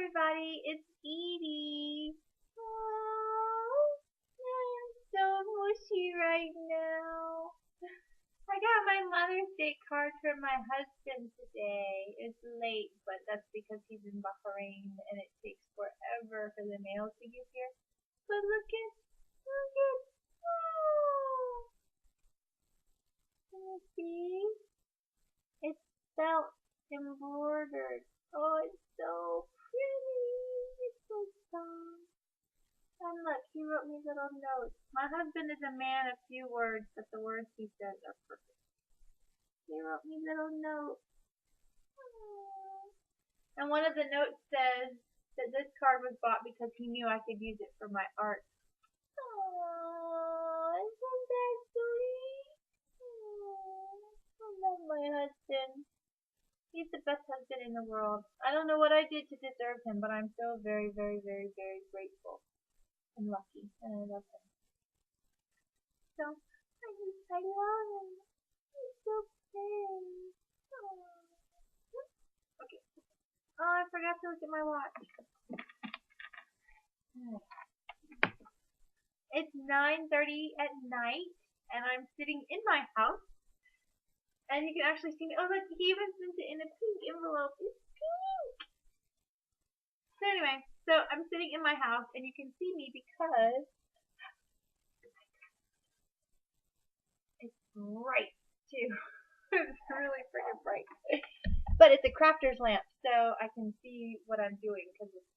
everybody, it's Edie. Oh, I'm so mushy right now. I got my Mother's Day card from my husband today. It's late, but that's because he's in Bahrain and it takes forever for the mail to get here. But look at, oh, can you see? It's felt embroidered. Oh, it's so pretty. It's so soft. And look, he wrote me little notes. My husband is a man of few words, but the words he says are perfect. He wrote me little notes. Aww. And one of the notes says that this card was bought because he knew I could use it for my art. Aww, isn't that sweet? Aww, I love my husband. He's the best husband in the world. I don't know what I did to deserve him, but I'm so very, very, very, very grateful and lucky, and I love him. So, I love him. He's so pretty. Okay. Oh, I forgot to look at my watch. It's 9:30 at night, and I'm sitting in my house. And you can actually see me. Oh, look, he even sent it in a pink envelope. It's pink! So anyway, I'm sitting in my house, and you can see me because it's bright, too. It's really freaking bright. But it's a crafter's lamp, so I can see what I'm doing, because it's,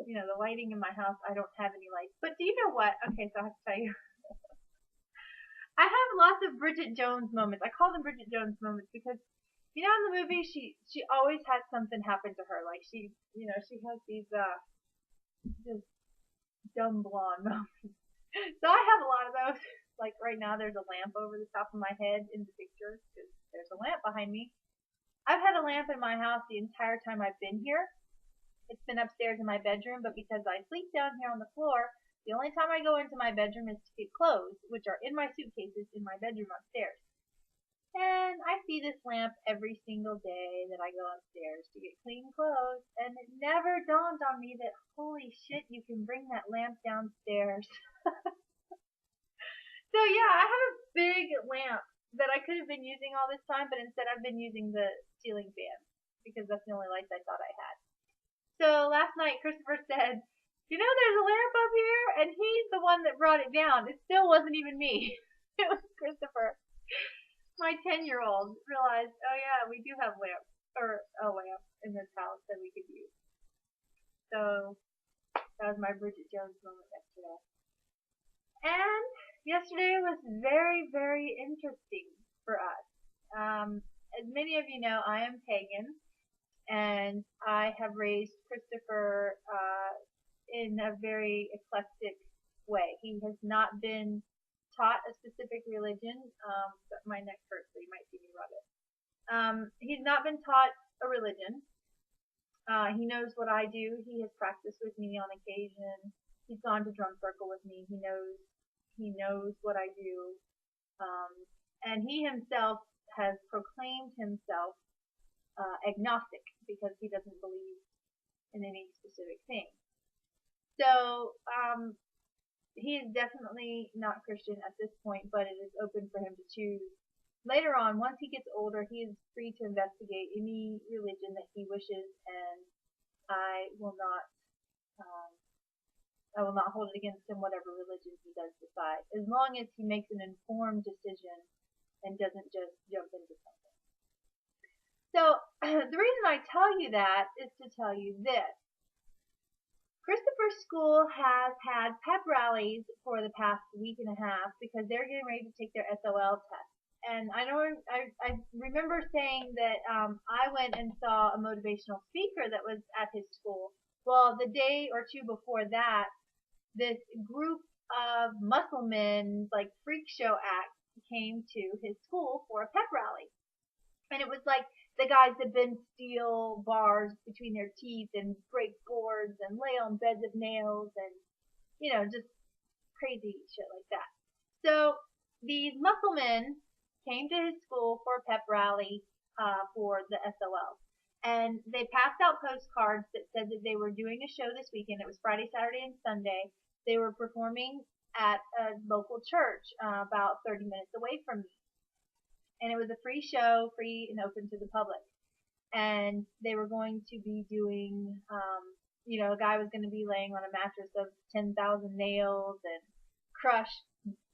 the lighting in my house, I don't have any lights. But do you know what? Okay, so I have to tell you. I have lots of Bridget Jones moments. I call them Bridget Jones moments because, in the movie, she always has something happen to her. Like she has these just dumb blonde moments. So I have a lot of those. Like right now, there's a lamp over the top of my head in the picture because there's a lamp behind me. I've had a lamp in my house the entire time I've been here. It's been upstairs in my bedroom, but because I sleep down here on the floor, the only time I go into my bedroom is to get clothes, which are in my suitcases in my bedroom upstairs. And I see this lamp every single day that I go upstairs to get clean clothes, and it never dawned on me that, holy shit, you can bring that lamp downstairs. So yeah, I have a big lamp that I could have been using all this time, but instead I've been using the ceiling fan because that's the only lights I thought I had. So last night Christopher said, there's a lamp up here, and he's the one that brought it down. It still wasn't even me. It was Christopher. My 10-year-old realized, oh yeah, we do have lamps, or a lamp in this house that we could use. So that was my Bridget Jones moment yesterday. And yesterday was very, very interesting for us. As many of you know, I am pagan, and I have raised Christopher in a very eclectic way. He has not been taught a specific religion, but my neck hurts, so you might see me rub it. He's not been taught a religion. He knows what I do. He has practiced with me on occasion. He's gone to drum circle with me. He knows what I do. And he himself has proclaimed himself agnostic because he doesn't believe in any specific thing. So he is definitely not Christian at this point, but it is open for him to choose. Later on, once he gets older, he is free to investigate any religion that he wishes, and I will not hold it against him whatever religion he does decide, as long as he makes an informed decision and doesn't just jump into something. So the reason I tell you that is to tell you this. Christopher's school has had pep rallies for the past week and a half because they're getting ready to take their SOL test. And I remember saying that I went and saw a motivational speaker that was at his school. Well, the day or two before that, this group of muscle men, like freak show acts, came to his school for a pep rally. And it was like the guys that bend steel bars between their teeth and break boards and lay on beds of nails and, just crazy shit like that. So these muscle men came to his school for a pep rally for the SOL. And they passed out postcards that said that they were doing a show this weekend. It was Friday, Saturday, and Sunday. They were performing at a local church about 30 minutes away from me. And it was a free show, free and open to the public. And they were going to be doing, a guy was going to be laying on a mattress of 10,000 nails and crushed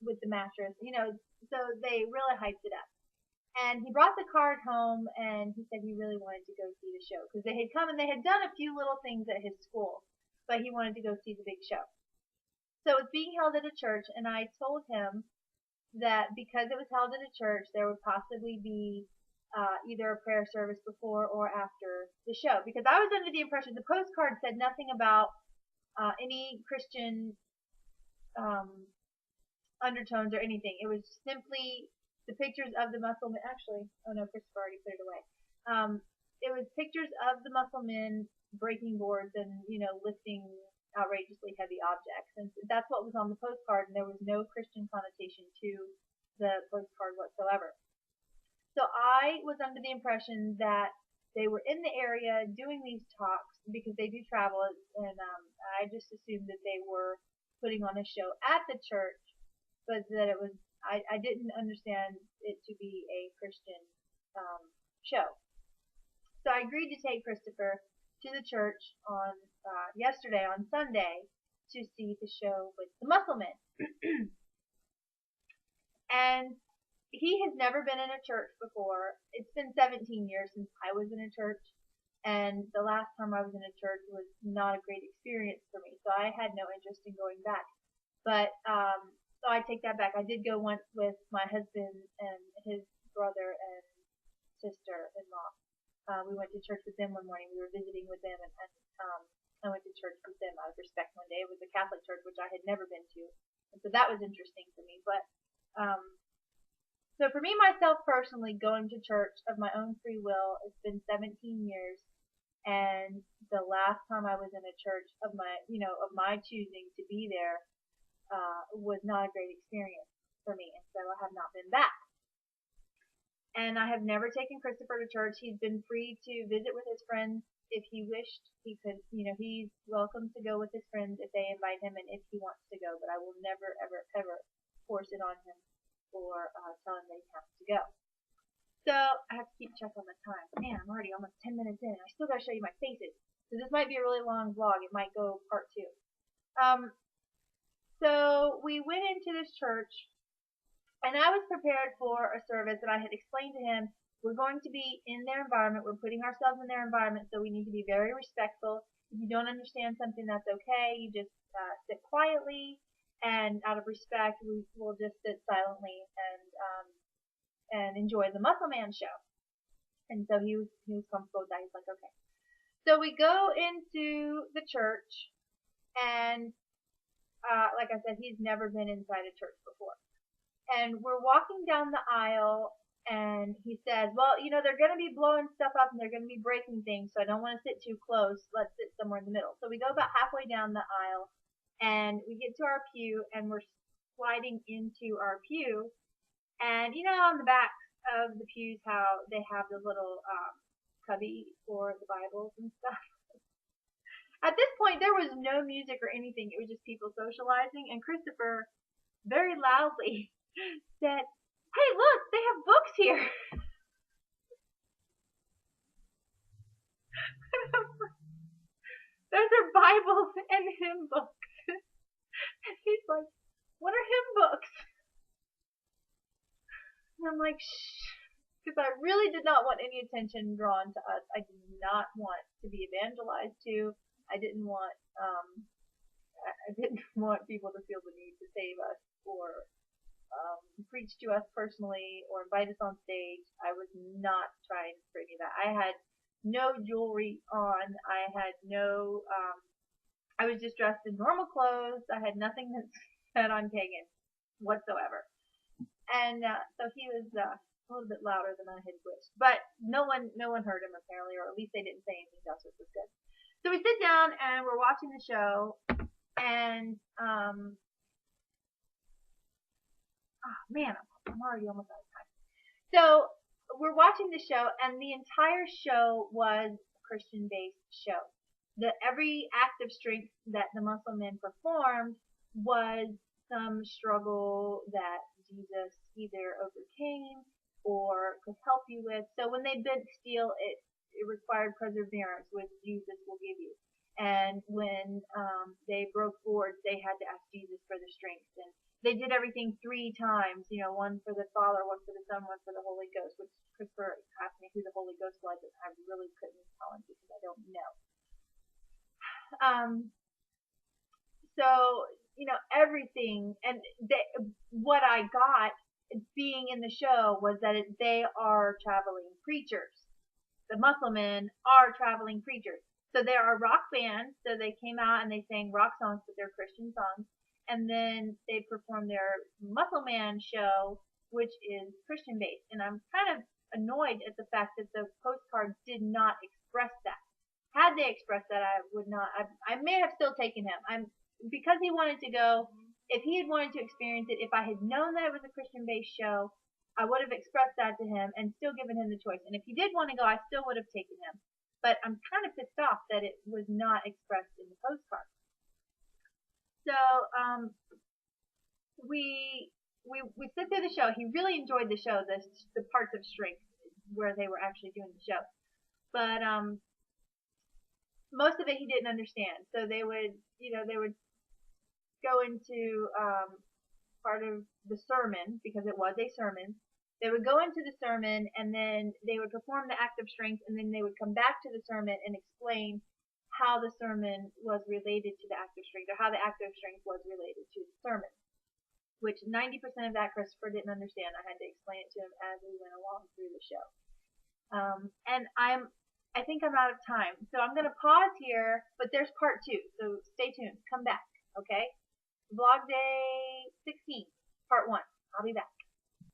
with the mattress, so they really hyped it up. And he brought the card home, and he said he really wanted to go see the show because they had come and they had done a few little things at his school, but he wanted to go see the big show. So it was being held at a church, and I told him that because it was held at a church, there would possibly be either a prayer service before or after the show. Because I was under the impression the postcard said nothing about any Christian undertones or anything. It was simply the pictures of the muscle men. Actually, oh no, Christopher already put it away. It was pictures of the muscle men breaking boards and lifting outrageously heavy objects, and that's what was on the postcard. And there was no Christian connotation to the postcard whatsoever. So I was under the impression that they were in the area doing these talks because they do travel, and I just assumed that they were putting on a show at the church, but that it was I didn't understand it to be a Christian show. So I agreed to take Christopher to the church on yesterday, on Sunday, to see the show with the muscle men. And he has never been in a church before. It's been 17 years since I was in a church, and the last time I was in a church was not a great experience for me, so I had no interest in going back. But so I take that back. I did go once with my husband and his brother and sister-in-law. We went to church with them one morning. We were visiting with them, and I went to church with them out of respect one day. It was a Catholic church, which I had never been to, and so that was interesting for me. But so for me, myself personally, going to church of my own free will, it's been 17 years, and the last time I was in a church of my choosing to be there, was not a great experience for me, and so I have not been back. And I have never taken Christopher to church. He's been free to visit with his friends if he wished. He could, he's welcome to go with his friends if they invite him and if he wants to go, but I will never, ever, ever force it on him or tell him that he has to go. So I have to keep check on the time. Man, I'm already almost 10 minutes in. I still got to show you my faces. So this might be a really long vlog. It might go part 2. So we went into this church, and I was prepared for a service, and I had explained to him, we're going to be in their environment. We're putting ourselves in their environment, so we need to be very respectful. If you don't understand something, that's okay. You just sit quietly, and out of respect, we will just sit silently and enjoy the Muscle Man show. And so he was comfortable with that. He's like, okay. So we go into the church, and like I said, he's never been inside a church before. And we're walking down the aisle, and he says, well, they're going to be blowing stuff up, and they're going to be breaking things, so I don't want to sit too close. Let's sit somewhere in the middle. So we go about halfway down the aisle, and we get to our pew, and we're sliding into our pew. And on the back of the pews, how they have the little cubby for the Bibles and stuff. At this point, there was no music or anything. It was just people socializing, and Christopher very loudly said, hey, look, they have books here. Those are Bibles and hymn books. And he's like, what are hymn books? And I'm like, shh. Because I really did not want any attention drawn to us. I did not want to be evangelized to. I didn't want people to feel the need to save us or preach to us personally or invite us on stage. I was not trying for any of that. I had no jewelry on. I had no. I was just dressed in normal clothes. I had nothing that said on pagan whatsoever. And so he was a little bit louder than I had wished. But no one heard him apparently, or at least they didn't say anything else, which was good. So we sit down and we're watching the show, and oh man, I'm already almost out of time. So we're watching the show, and the entire show was a Christian-based show. Every act of strength that the muscle men performed was some struggle that Jesus either overcame or could help you with. So when they bent steel, it required perseverance, which Jesus will give you. And when they broke boards, they had to ask Jesus for the strength. And they did everything 3 times, one for the Father, one for the Son, one for the Holy Ghost, which Christopher asked me who the Holy Ghost was, and I really couldn't tell him because I don't know. So, everything, and what I got being in the show was that they are traveling preachers. The muscle men are traveling preachers. So there are rock bands, so they came out and they sang rock songs, but they're Christian songs. And then they performed their Muscle Man show, which is Christian based. And I'm kind of annoyed at the fact that the postcard did not express that. Had they expressed that, I would not. I may have still taken him. Because he wanted to go. If he had wanted to experience it, if I had known that it was a Christian based show, I would have expressed that to him and still given him the choice. And if he did want to go, I still would have taken him. But I'm kind of pissed off that it was not expressed in the postcard. So we sit through the show. He really enjoyed the show, the parts of strength where they were actually doing the show. But most of it he didn't understand. So they would go into part of the sermon, because it was a sermon. They would go into the sermon, and then they would perform the act of strength, and then they would come back to the sermon and explain how the sermon was related to the act of strength, or how the act of strength was related to the sermon. Which 90% of that Christopher didn't understand. I had to explain it to him as we went along through the show. And I think I'm out of time, so I'm going to pause here, but there's part 2, so stay tuned. Come back, okay? Vlog day 16, part 1. I'll be back.